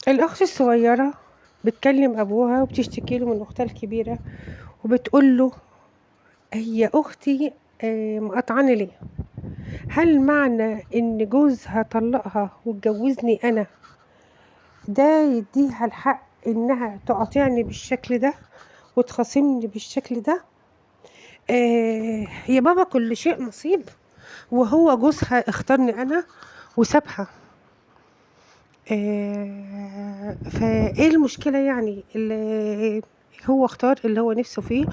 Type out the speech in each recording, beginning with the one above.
الأخت الصغيرة بتكلم أبوها وبتشتكي له من أختها الكبيرة، وبتقول له: هي أختي مقاطعاني ليه؟ هل معنى إن جوزها طلقها واتجوزني أنا ده يديها الحق إنها تقاطعني بالشكل ده وتخاصمني بالشكل ده؟ يا بابا كل شيء نصيب، وهو جوزها اختارني أنا وسابها. فإيه المشكلة يعني؟ اللي هو اختار اللي هو نفسه فيه،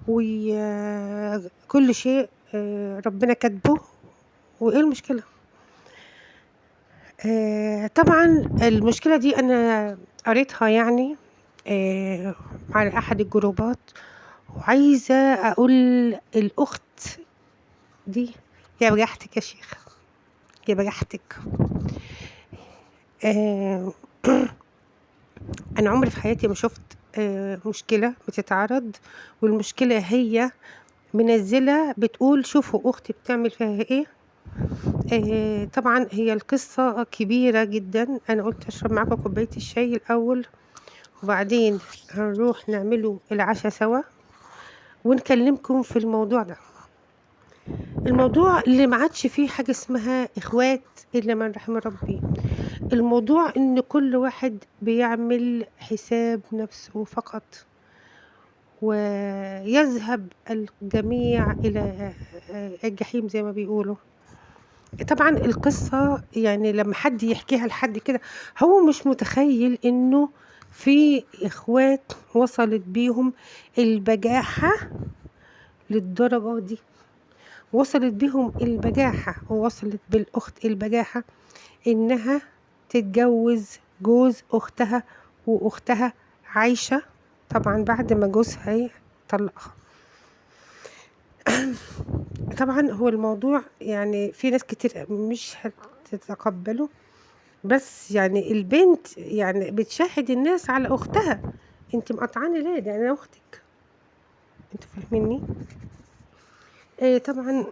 وكل شيء ربنا كاتبه، وإيه المشكلة؟ طبعا المشكلة دي أنا قريتها يعني على أحد الجروبات، وعايزة أقول الأخت دي: يا بجحتك يا شيخ، يا بجحتك. آه أنا عمري في حياتي ما شُفت مشكلة بتتعرض، والمشكلة هي منزّلة بتقول شوفوا أختي بتعمل فيها إيه. طبعًا هي القصة كبيرة جدًا، أنا قُلت أشرب معاكم كوباية الشاي الأول، وبعدين هنروح نعملوا العشا سوا، ونكلّمكم في الموضوع ده. الموضوع اللي ما عادش فيه حاجة اسمها إخوات إلا من رحم ربي، الموضوع إن كل واحد بيعمل حساب نَفْسه فقط. ويذهب الجميع إلى الجحيم زي ما بيقولوا. طبعًا القصة يعني لمّا حد يحكيها لحد كده، هو مش متخيّل إنه في إخوات وصلت بيهم البجاحة للدرجة دي، وصلت بيهم البجاحة، ووصلت بالأخت البجاحة إنها تتجوّز جوز أختها، وأختها عايشة طبعًا بعد ما جوزها طلّقها. طبعًا هو الموضوع يعني في ناس كتير مش هتتقبّله، بس يعني البنت يعني بتشهِّد الناس على أختها: أنتِ مقاطعاني ليه؟ ده أنا أختِك، أنتم فاهمينّي؟ طبعًا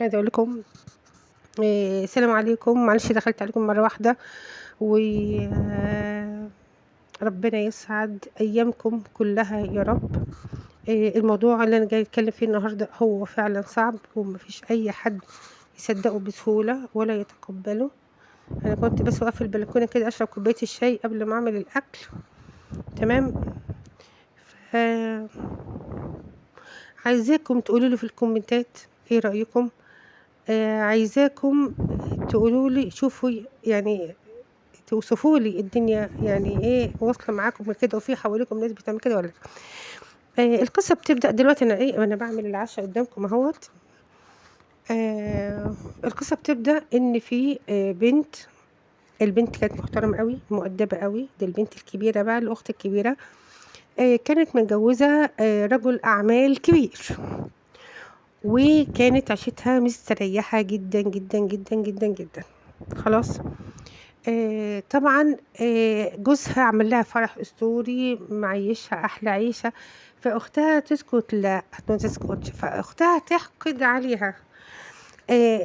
عايزة أقول لكم السلام عليكم، معلش دخلت عليكم مرّة واحدة، و ربنا يسعد أيامكم كلّها يا رب. الموضوع اللي أنا جاية أتكلّم فيه النهارده هو فعلًا صعب، وما فيش أي حد يصدّقه بسهولة ولا يتقبّله. أنا كنت بس واقفة في البلكونة كده أشرب كوباية الشاي قبل ما أعمل الأكل، تمام. ف عايزاكم تقولوا لي في الكومنتات إيه رأيكم. عايزاكم تقولوا لي شوفوا يعني توصفوا لي الدنيا يعني إيه واصلة معاكم من كده، وفي حواليكم ناس بتعمل كده والّا لأ. القصة بتبدأ دلوقتي، أنا باعمل العشا قدّامكم أهوّة. القصة بتبدأ إن في بنت، البنت كانت محترمة أوي، مؤدبة أوي، دي البنت الكبيرة بقى الأخت الكبيرة، كانت متجوزة رجل أعمال كبير، وكانت عيشتها مستريحة جدًا، جدًا، جدًا، جدًا، جدًا. خلاص. طبعًا جوزها عمل لها فرح أسطوري، معيّشها أحلى عيشة، فأختها تسكت لأ، ما تسكتش، فأختها تحقد عليها.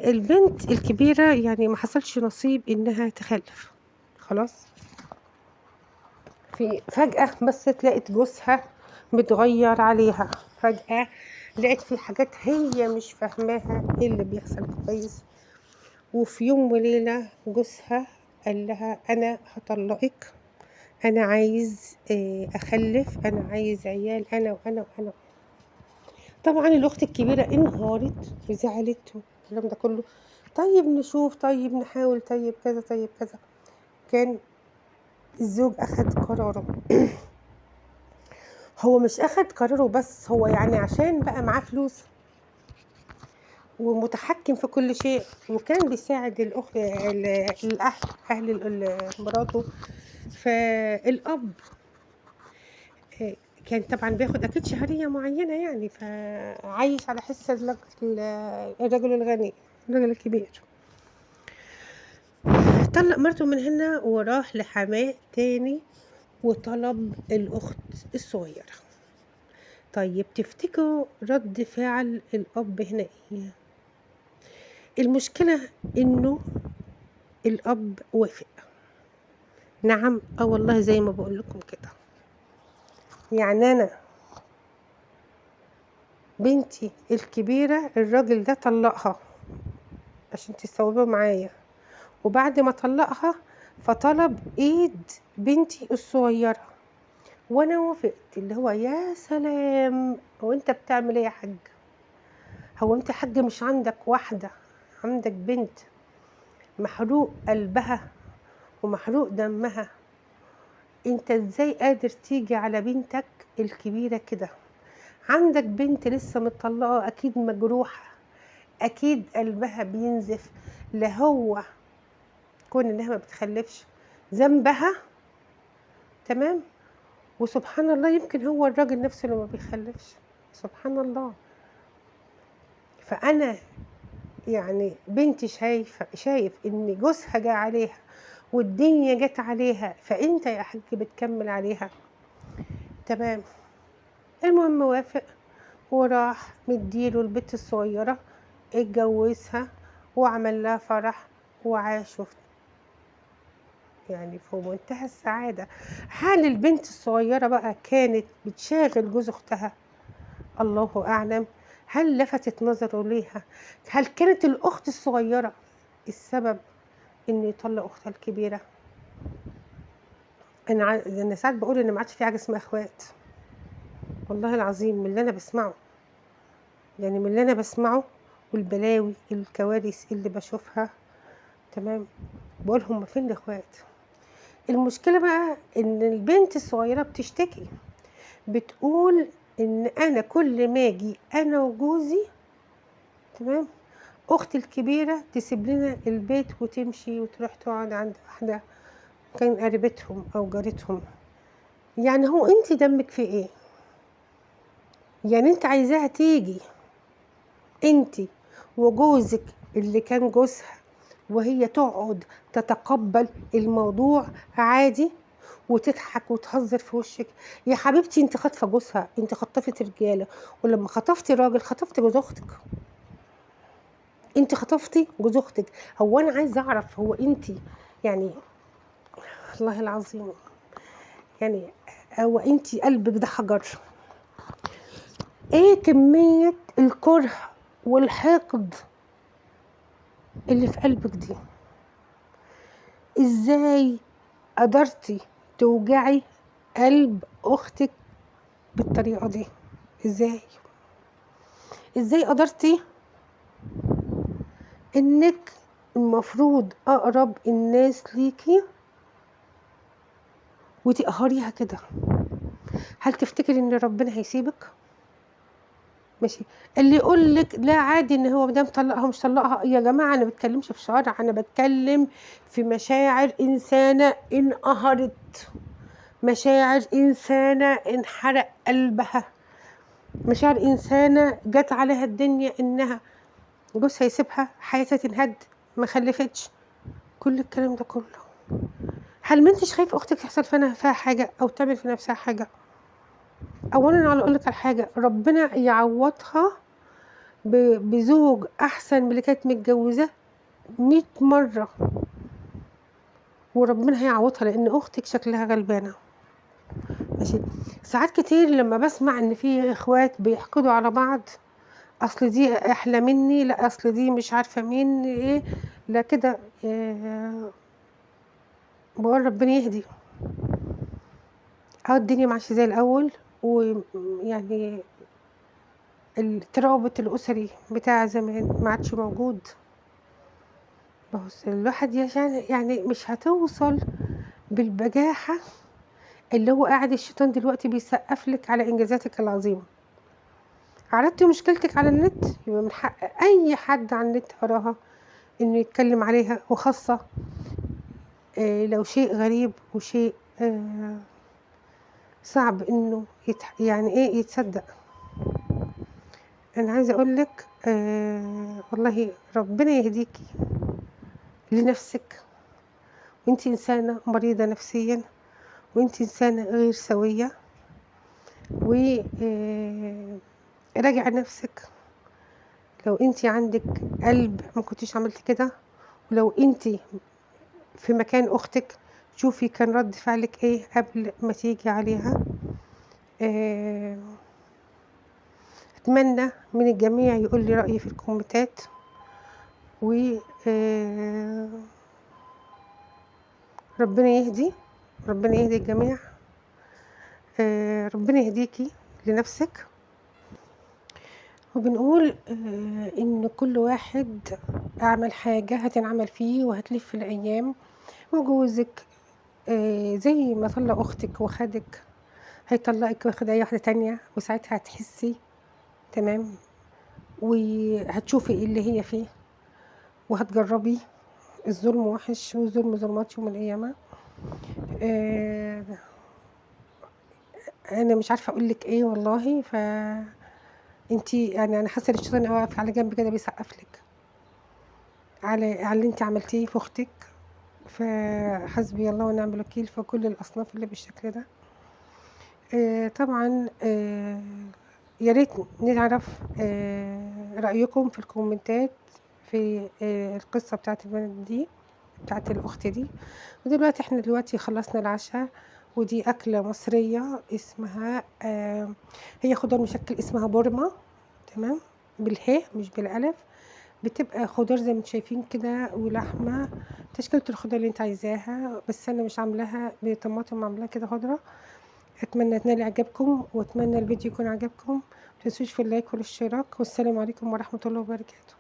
البنت الكبيرة يعني ما حصلش نصيب إنها تخلّف، خلاص. فجأة بصّت لقت جوزها متغيّر عليها، فجأة لقت في حاجات هي مش فاهماها إيه اللي بيحصل كويس. وفي يوم وليلة جوزها قال لها: "أنا هاطلّقِك، أنا عايز أخلّف، أنا عايز عيال أنا وأنا وأنا." طبعًا الأخت الكبيرة انهارت وزعلت والكلام ده كلّه. طيب نشوف، طيب نحاول، طيب كذا، طيب كذا. كان الزوج أخد قراره. هو مش أخد قراره بس، هو يعني عشان بقى معاه فلوس ومتحكم في كل شيء، وكان بيساعد الأهل، أهل مراته. فالأب كان طبعًا بياخد أكيد شهرية معيّنة يعني، فعايش على حِس الرجل الغني، الراجل الكبير. طلّق مراته من هنا وراح لحماه تاني وطلب الأخت الصغيرة. طيب تفتكروا رَد فعل الأب هنا إيه؟ المشكلة إنه الأب وافق، نعم، والله زي ما بقول لكم كده. يعني انا بنتي الكبيرة الراجل ده طلقها عشان تستوعبوا معايا، وبعد ما طلقها فطلب ايد بنتي الصغيرة، وانا وافقت. اللي هو يا سلام، هو انت بتعمل ايه يا حاج؟ هو انت حاج مش عندك واحدة، عندك بنت محروق قلبها ومحروق دمها، انت ازاي قادر تيجي على بنتك الكبيرة كده؟ عندك بنت لسه متطلقة، اكيد مجروحة، اكيد قلبها بينزف. لا هو كون انها ما بتخلفش ذنبها، تمام، وسبحان الله يمكن هو الراجل نفسه اللي ما بيخلفش، سبحان الله. فانا يعني بنتي شايف ان جوزها جه عليها والدنيا جت عليها، فانت يا حاج بتكمل عليها، تمام. المهم وافق وراح مديله البت الصغيرة، اتجوزها وعمل لها فرح وعاشوا يعني في منتهى السعادة. هل البنت الصغيرة بقى كانت بتشاغل جوز اختها؟ الله اعلم. هل لفتت نظره ليها؟ هل كانت الاخت الصغيرة السبب انه يطلق اختها الكبيرة؟ انا ساعات بقول ان ما عادش في حاجة اسمها اخوات، والله العظيم، من اللي انا بسمعه، يعني من اللي انا بسمعه والبلاوي الكوارث اللي بشوفها، تمام، بقول هم فين الاخوات؟ المشكلة بقى ان البنت الصغيرة بتشتكي، بتقول ان انا كل ما اجي انا وجوزي، تمام، اختي الكبيرة تسيب لنا البيت وتمشي وتروح تقعد عند واحدة كان قريبتهم او جارتهم. يعني هو انت دمك في ايه؟ يعني انت عايزاها تيجي انت وجوزك اللي كان جوزها وهي تقعد تتقبل الموضوع عادي وتضحك وتهزر في وشك؟ يا حبيبتي انت خاطفه جوزها، انت خطفت رجاله، ولما خطفتي راجل خطفتي جوز اختك، انت خطفتي جوز اختك. هو انا عايزه اعرف، هو انت يعني والله العظيم، يعني هو انت قلبك ده حجر؟ ايه كميه الكره والحقد اللي في قلبك دي؟ ازاي قدرتي توجعي قلب اختك بالطريقه دي؟ ازاي قدرتي انك المفروض اقرب الناس ليكي وتقهريها كده؟ هل تفتكري ان ربنا هيسيبك؟ ماشي. اللي يقول لك لا عادي ان هو مدام طلقها مش طلقها، يا جماعه انا بتكلمش في شرع، انا بتكلم في مشاعر انسانه انقهرت، مشاعر انسانه انحرق قلبها، مشاعر انسانه جت عليها الدنيا انها جوزها يسيبها، حياتها تنهد، ما خلفتش، كل الكلام ده كله. هل ما انتش خايفه اختك يحصل فيها حاجه او تعمل في نفسها حاجه؟ اولا على اقول لك على حاجه، ربنا يعوضها بزوج احسن من اللي كانت متجوزاه 100 مره، وربنا هيعوضها لان اختك شكلها غلبانه. ماشي. ساعات كتير لما بسمع ان في اخوات بيحقدوا على بعض، اصل دي احلى مني، لا اصل دي مش عارفه مين ايه، لا كده، بقول ربنا يهدي. الدنيا ماشيه زي الاول، ويعني الترابط الاسري بتاع زمان ما عادش موجود. بص الواحد يعني مش هتوصل بالبجاحه اللي هو قاعد الشيطان دلوقتي بيسقف لك على انجازاتك العظيمه. عرضتي مشكلتك على النت، يبقى من حق اي حد على النت قراها انه يتكلم عليها، وخاصه لو شيء غريب وشيء صعب انه يعني ايه يتصدق. انا عايزه اقول لك والله ربنا يهديكي لنفسك، وانتي انسانه مريضه نفسيا، وانتي انسانه غير سويه، و راجع نفسك. لو انتي عندك قلب ما كنتيش عملتي كده، ولو انتي في مكان اختك شوفي كان رد فعلك ايه قبل ما تيجي عليها. آه، اتمنى من الجميع يقول لي رأيه في الكومنتات، و آه، ربنا يهدي، ربنا يهدي الجميع. ربنا يهديكي لنفسك. وبنقول ان كل واحد اعمل حاجة هتنعمل فيه وهتلف الايام، وجوزك زي ما طلق اختك وخدك هيطلقك واخد اي واحدة تانية، وساعتها هتحسي تمام، وهتشوفي ايه اللي هي فيه، وهتجربي. الظلم وحش، والظلم ظلمات يوم القيامة. آه انا مش عارفة اقولك ايه والله. انتي يعني انا حاسة ان الشيطان واقف على جنب كده بيسقفلك على اللي انتي عملتيه في اختك. فحسبي الله ونعم الوكيل في كل الاصناف اللي بالشكل ده. طبعا يا ريت نعرف رأيكم في الكومنتات في القصة بتاعت البنت دي، بتاعت الأخت دي. ودلوقتي احنا دلوقتي خلصنا العشاء، ودي أكلة مصرية اسمها هي خضار مشكل اسمها بورما، تمام، بالهاء مش بالألف. بتبقى خضار زي ما انتم شايفين كده، ولحمة تشكيلة الخضار اللي انت عايزاها، بس انا مش عاملاها بطماطم، عاملاها كده خضرة. اتمنى تنال اعجابكم، واتمنى الفيديو يكون عجبكم. متنسوش في اللايك والاشتراك، والسلام عليكم ورحمة الله وبركاته.